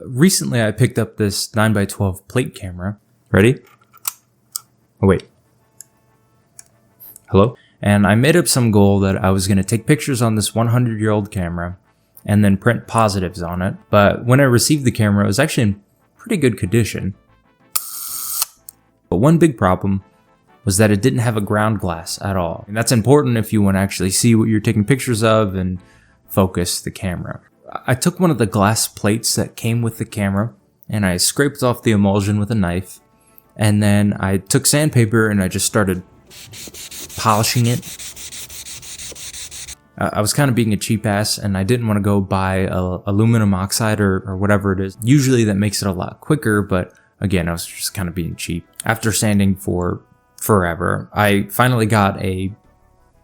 Recently, I picked up this 9x12 plate camera. Ready? Oh, wait. Hello? And I made up some goal that I was going to take pictures on this 100-year-old camera and then print positives on it. But when I received the camera, it was actually in pretty good condition. But one big problem was that it didn't have a ground glass at all. And that's important if you want to actually see what you're taking pictures of and focus the camera. I took one of the glass plates that came with the camera and I scraped off the emulsion with a knife. And then I took sandpaper and I just started polishing it. I was kind of being a cheap ass and I didn't want to go buy aluminum oxide or whatever it is. Usually that makes it a lot quicker, but again, I was just kind of being cheap. After sanding for forever, I finally got a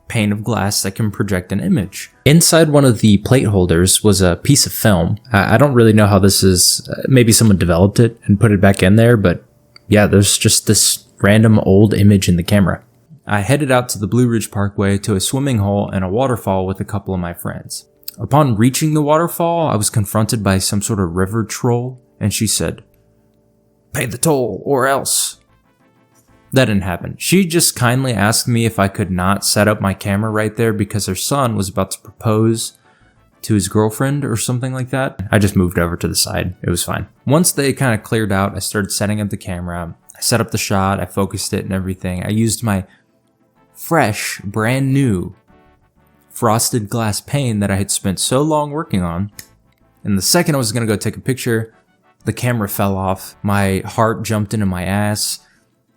pane of glass that can project an image. Inside one of the plate holders was a piece of film. I don't really know how this is. Maybe someone developed it and put it back in there, but yeah, there's just this random old image in the camera. I headed out to the Blue Ridge Parkway to a swimming hole and a waterfall with a couple of my friends. Upon reaching the waterfall, I was confronted by some sort of river troll, and she said, "Pay the toll, or else." That didn't happen. She just kindly asked me if I could not set up my camera right there because her son was about to propose to his girlfriend or something like that. I just moved over to the side. It was fine. Once they kind of cleared out, I started setting up the camera. I set up the shot, I focused it and everything. I used my fresh, brand new frosted glass pane that I had spent so long working on. And the second I was gonna go take a picture, the camera fell off. My heart jumped into my ass.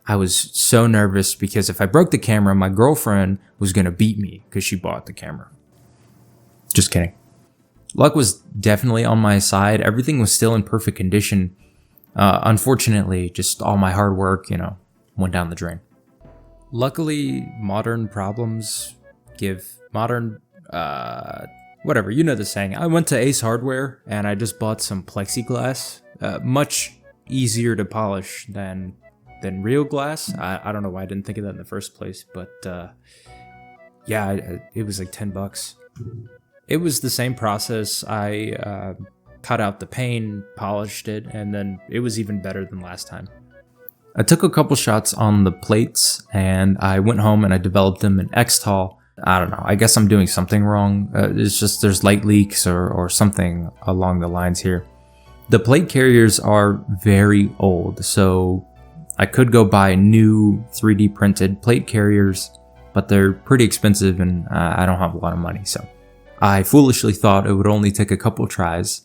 I was so nervous because if I broke the camera, my girlfriend was gonna beat me because she bought the camera. Just kidding. Luck was definitely on my side. Everything was still in perfect condition. Unfortunately, just all my hard work, went down the drain. Luckily, modern problems give modern, whatever, you know the saying. I went to Ace Hardware and I just bought some plexiglass. Much easier to polish than real glass. I don't know why I didn't think of that in the first place, but yeah, it was like $10. It was the same process. I cut out the pane, polished it, and then it was even better than last time. I took a couple shots on the plates and I went home and I developed them in Xtol. I don't know, I guess I'm doing something wrong. It's just there's light leaks or something along the lines here. The plate carriers are very old, so I could go buy new 3D printed plate carriers, but they're pretty expensive and I don't have a lot of money, so I foolishly thought it would only take a couple tries,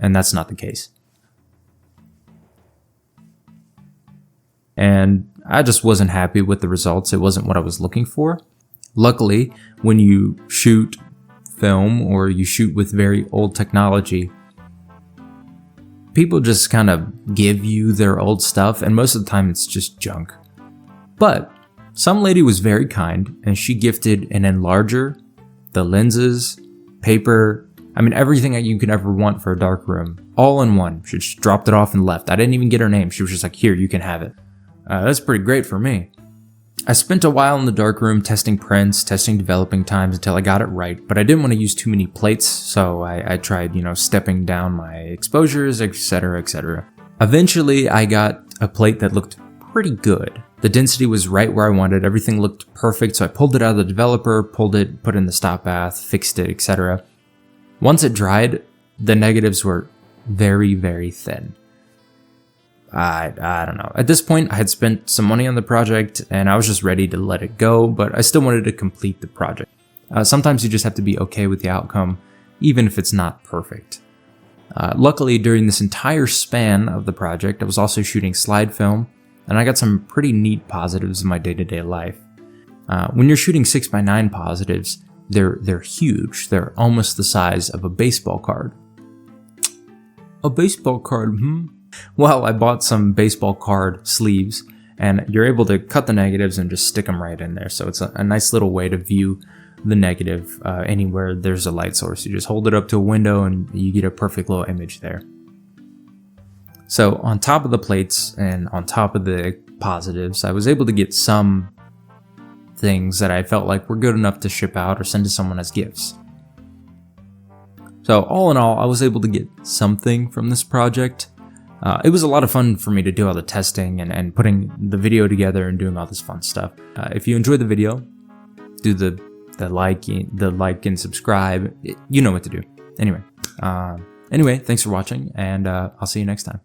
and that's not the case. And I just wasn't happy with the results. It wasn't what I was looking for. Luckily, when you shoot film or you shoot with very old technology, people just kind of give you their old stuff, and most of the time it's just junk. But some lady was very kind, and she gifted an enlarger, the lenses, paper, everything that you could ever want for a darkroom, all in one. She just dropped it off and left. I didn't even get her name. She was just like, "Here, you can have it." That's pretty great for me. I spent a while in the darkroom testing prints, testing developing times until I got it right, but I didn't want to use too many plates, so I tried, stepping down my exposures, etc., etc. Eventually, I got a plate that looked pretty good. The density was right where I wanted, everything looked perfect, so I pulled it out of the developer, put it in the stop bath, fixed it, etc. Once it dried, the negatives were very, very thin. I don't know. At this point, I had spent some money on the project and I was just ready to let it go, but I still wanted to complete the project. Sometimes you just have to be okay with the outcome, even if it's not perfect. Luckily, during this entire span of the project, I was also shooting slide film, and I got some pretty neat positives in my day-to-day life. When you're shooting 6x9 positives, they're huge. They're almost the size of a baseball card. A baseball card, Well, I bought some baseball card sleeves, and you're able to cut the negatives and just stick them right in there. So it's a nice little way to view the negative anywhere there's a light source. You just hold it up to a window and you get a perfect little image there. So on top of the plates and on top of the positives, I was able to get some things that I felt like were good enough to ship out or send to someone as gifts. So all in all, I was able to get something from this project. It was a lot of fun for me to do all the testing and putting the video together and doing all this fun stuff. If you enjoyed the video, do the like and subscribe. You know what to do. Anyway, thanks for watching, and I'll see you next time.